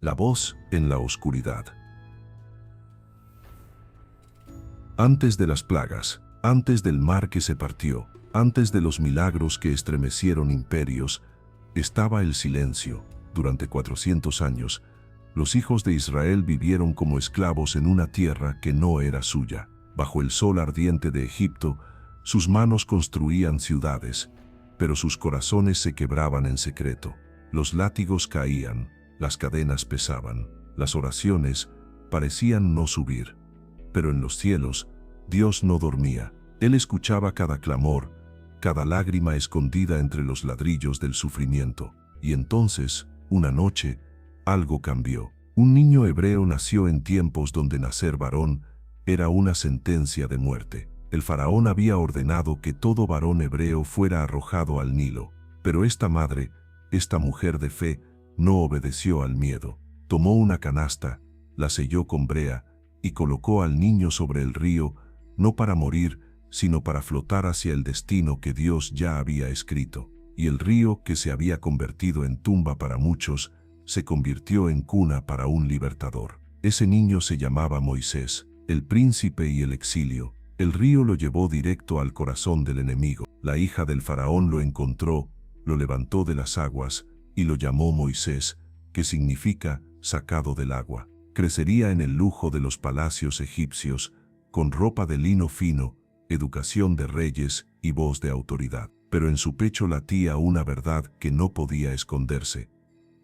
La voz en la oscuridad. Antes de las plagas, antes del mar que se partió, antes de los milagros que estremecieron imperios, estaba el silencio. Durante 400 años, los hijos de Israel vivieron como esclavos en una tierra que no era suya. Bajo el sol ardiente de Egipto, sus manos construían ciudades, pero sus corazones se quebraban en secreto. Los látigos caían, las cadenas pesaban, las oraciones parecían no subir. Pero en los cielos, Dios no dormía. Él escuchaba cada clamor, cada lágrima escondida entre los ladrillos del sufrimiento. Y entonces, una noche, algo cambió. Un niño hebreo nació en tiempos donde nacer varón era una sentencia de muerte. El faraón había ordenado que todo varón hebreo fuera arrojado al Nilo. Pero esta madre, esta mujer de fe, no obedeció al miedo. Tomó una canasta, la selló con brea y colocó al niño sobre el río, no para morir, sino para flotar hacia el destino que Dios ya había escrito. Y el río, que se había convertido en tumba para muchos, se convirtió en cuna para un libertador. Ese niño se llamaba Moisés, el príncipe y el exilio. El río lo llevó directo al corazón del enemigo. La hija del faraón lo encontró, lo levantó de las aguas y lo llamó Moisés, que significa sacado del agua. Crecería en el lujo de los palacios egipcios, con ropa de lino fino, educación de reyes y voz de autoridad. Pero en su pecho latía una verdad que no podía esconderse.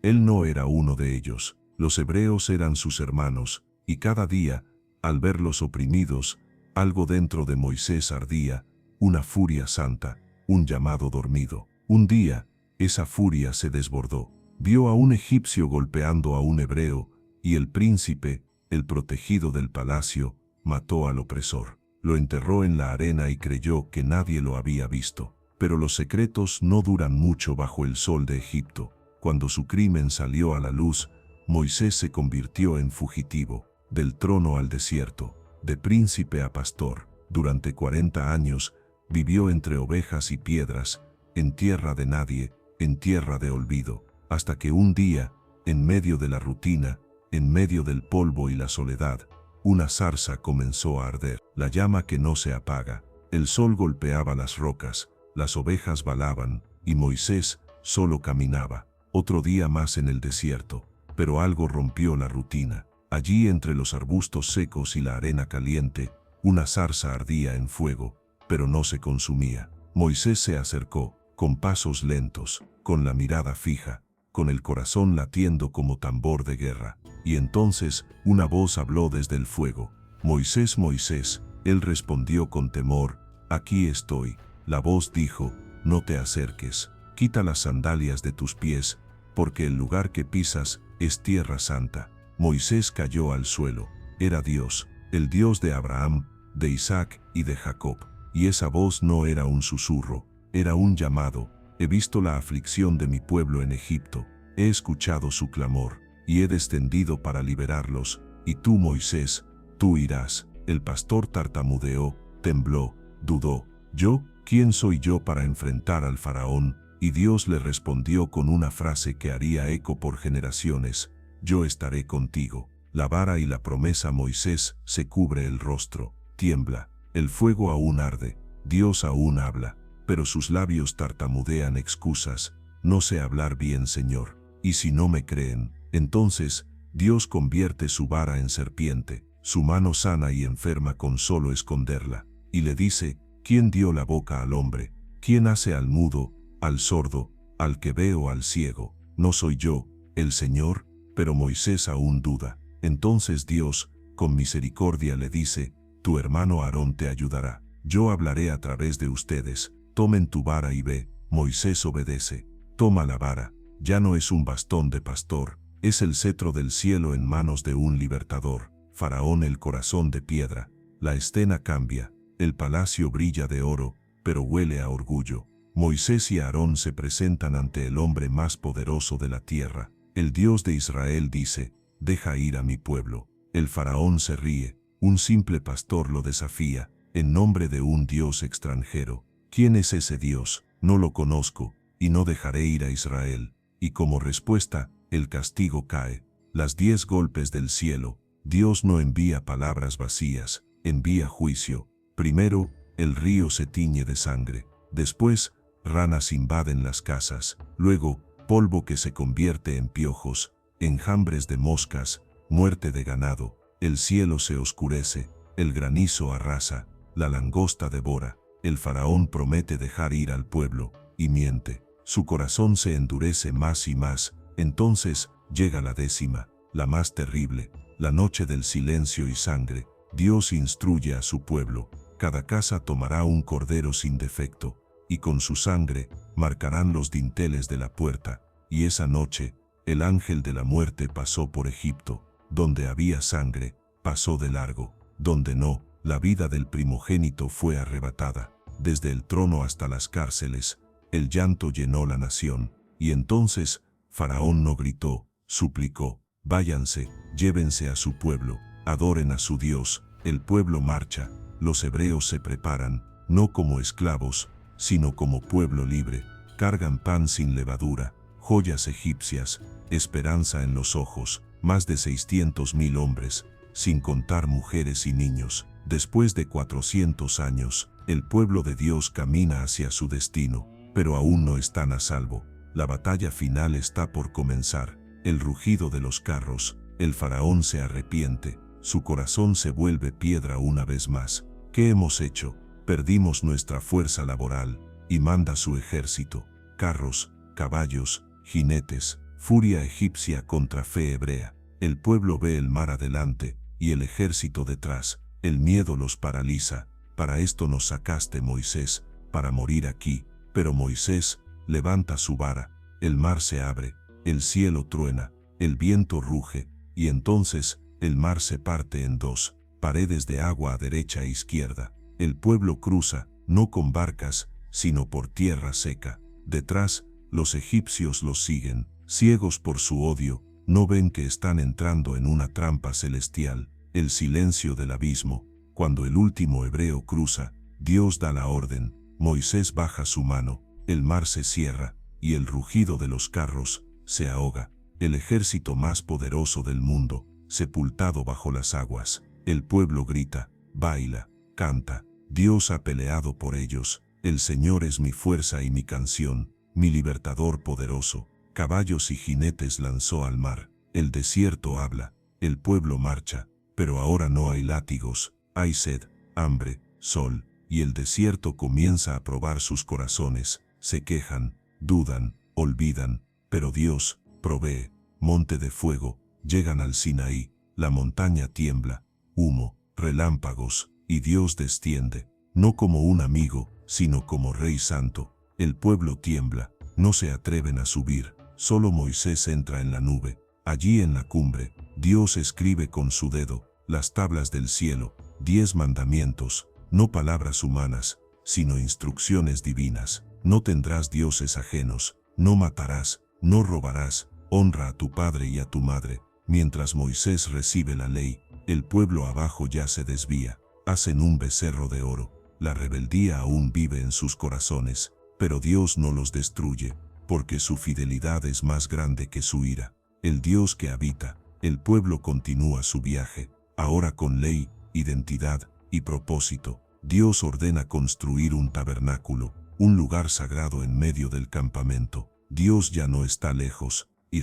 Él no era uno de ellos. Los hebreos eran sus hermanos, y cada día, al verlos oprimidos, algo dentro de Moisés ardía, una furia santa, un llamado dormido. Un día, esa furia se desbordó. Vio a un egipcio golpeando a un hebreo, y el príncipe, el protegido del palacio, mató al opresor. Lo enterró en la arena y creyó que nadie lo había visto. Pero los secretos no duran mucho bajo el sol de Egipto. Cuando su crimen salió a la luz, Moisés se convirtió en fugitivo, del trono al desierto, de príncipe a pastor. Durante 40 años, vivió entre ovejas y piedras, en tierra de nadie, en tierra de olvido, hasta que un día, en medio de la rutina, en medio del polvo y la soledad, una zarza comenzó a arder, la llama que no se apaga. El sol golpeaba las rocas, las ovejas balaban, y Moisés solo caminaba. Otro día más en el desierto, pero algo rompió la rutina. Allí entre los arbustos secos y la arena caliente, una zarza ardía en fuego, pero no se consumía. Moisés se acercó, con pasos lentos, con la mirada fija, con el corazón latiendo como tambor de guerra. Y entonces una voz habló desde el fuego. «Moisés, Moisés». Él respondió con temor, «Aquí estoy». La voz dijo, «No te acerques, quita las sandalias de tus pies, porque el lugar que pisas es tierra santa». Moisés cayó al suelo. Era Dios, el Dios de Abraham, de Isaac y de Jacob. Y esa voz no era un susurro, era un llamado. «He visto la aflicción de mi pueblo en Egipto, he escuchado su clamor, y he descendido para liberarlos, y tú, Moisés, tú irás». El pastor tartamudeó, tembló, dudó. «¿Yo? ¿Quién soy yo para enfrentar al faraón?». Y Dios le respondió con una frase que haría eco por generaciones: «Yo estaré contigo». La vara y la promesa. Moisés se cubre el rostro, tiembla, el fuego aún arde, Dios aún habla, pero sus labios tartamudean excusas: «No sé hablar bien, Señor». Y si no me creen, entonces Dios convierte su vara en serpiente, su mano sana y enferma con solo esconderla, y le dice: «¿Quién dio la boca al hombre? ¿Quién hace al mudo, al sordo, al que ve o al ciego? ¿No soy yo, el Señor?». Pero Moisés aún duda. Entonces Dios, con misericordia, le dice: «Tu hermano Aarón te ayudará. Yo hablaré a través de ustedes. Tomen tu vara y ve». Moisés obedece. Toma la vara. Ya no es un bastón de pastor, es el cetro del cielo en manos de un libertador. Faraón, el corazón de piedra. La escena cambia. El palacio brilla de oro, pero huele a orgullo. Moisés y Aarón se presentan ante el hombre más poderoso de la tierra. El Dios de Israel dice: «Deja ir a mi pueblo». El faraón se ríe. Un simple pastor lo desafía, en nombre de un Dios extranjero. ¿Quién es ese Dios? No lo conozco, y no dejaré ir a Israel. Y como respuesta, el castigo cae. Las 10 golpes del cielo. Dios no envía palabras vacías, envía juicio. Primero, el río se tiñe de sangre. Después, ranas invaden las casas. Luego, polvo que se convierte en piojos, enjambres de moscas, muerte de ganado. El cielo se oscurece, el granizo arrasa, la langosta devora. El faraón promete dejar ir al pueblo, y miente. Su corazón se endurece más y más. Entonces, llega la 10ª, la más terrible, la noche del silencio y sangre. Dios instruye a su pueblo. Cada casa tomará un cordero sin defecto, y con su sangre marcarán los dinteles de la puerta. Y esa noche, el ángel de la muerte pasó por Egipto. Donde había sangre, pasó de largo. Donde no, la vida del primogénito fue arrebatada. Desde el trono hasta las cárceles, el llanto llenó la nación. Y entonces, Faraón no gritó, suplicó: váyanse, llévense a su pueblo, adoren a su Dios. El pueblo marcha, los hebreos se preparan, no como esclavos, sino como pueblo libre. Cargan pan sin levadura, joyas egipcias, esperanza en los ojos, más de 600.000 hombres, sin contar mujeres y niños. Después de 400 años, el pueblo de Dios camina hacia su destino, pero aún no están a salvo. La batalla final está por comenzar. El rugido de los carros, el faraón se arrepiente, su corazón se vuelve piedra una vez más. ¿Qué hemos hecho? Perdimos nuestra fuerza laboral, y manda su ejército, carros, caballos, jinetes, furia egipcia contra fe hebrea. El pueblo ve el mar adelante, y el ejército detrás. El miedo los paraliza. Para esto nos sacaste, Moisés, para morir aquí. Pero Moisés levanta su vara, el mar se abre, el cielo truena, el viento ruge, y entonces el mar se parte en dos, paredes de agua a derecha e izquierda. El pueblo cruza, no con barcas, sino por tierra seca. Detrás, los egipcios los siguen, ciegos por su odio, no ven que están entrando en una trampa celestial. El silencio del abismo. Cuando el último hebreo cruza, Dios da la orden. Moisés baja su mano, el mar se cierra, y el rugido de los carros se ahoga. El ejército más poderoso del mundo, sepultado bajo las aguas. El pueblo grita, baila, canta. Dios ha peleado por ellos. El Señor es mi fuerza y mi canción, mi libertador poderoso. Caballos y jinetes lanzó al mar. El desierto habla, el pueblo marcha. Pero ahora no hay látigos, hay sed, hambre, sol, y el desierto comienza a probar sus corazones. Se quejan, dudan, olvidan, pero Dios provee. Monte de fuego, llegan al Sinaí, la montaña tiembla, humo, relámpagos, y Dios desciende, no como un amigo, sino como Rey Santo. El pueblo tiembla, no se atreven a subir, solo Moisés entra en la nube. Allí en la cumbre, Dios escribe con su dedo las tablas del cielo, 10 mandamientos, no palabras humanas, sino instrucciones divinas. No tendrás dioses ajenos, no matarás, no robarás, honra a tu padre y a tu madre. Mientras Moisés recibe la ley, el pueblo abajo ya se desvía, hacen un becerro de oro. La rebeldía aún vive en sus corazones, pero Dios no los destruye, porque su fidelidad es más grande que su ira. El Dios que habita, el pueblo continúa su viaje, ahora con ley, identidad y propósito. Dios ordena construir un tabernáculo, un lugar sagrado en medio del campamento. Dios ya no está lejos, y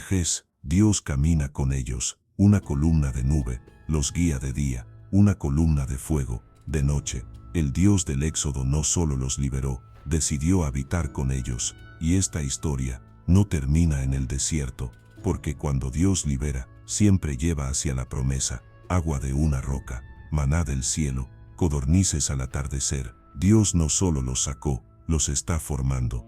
Dios camina con ellos. Una columna de nube los guía de día, una columna de fuego de noche. El Dios del Éxodo no solo los liberó, decidió habitar con ellos. Y esta historia no termina en el desierto, porque cuando Dios libera, siempre lleva hacia la promesa, agua de una roca, maná del cielo, codornices al atardecer. Dios no solo los sacó, los está formando.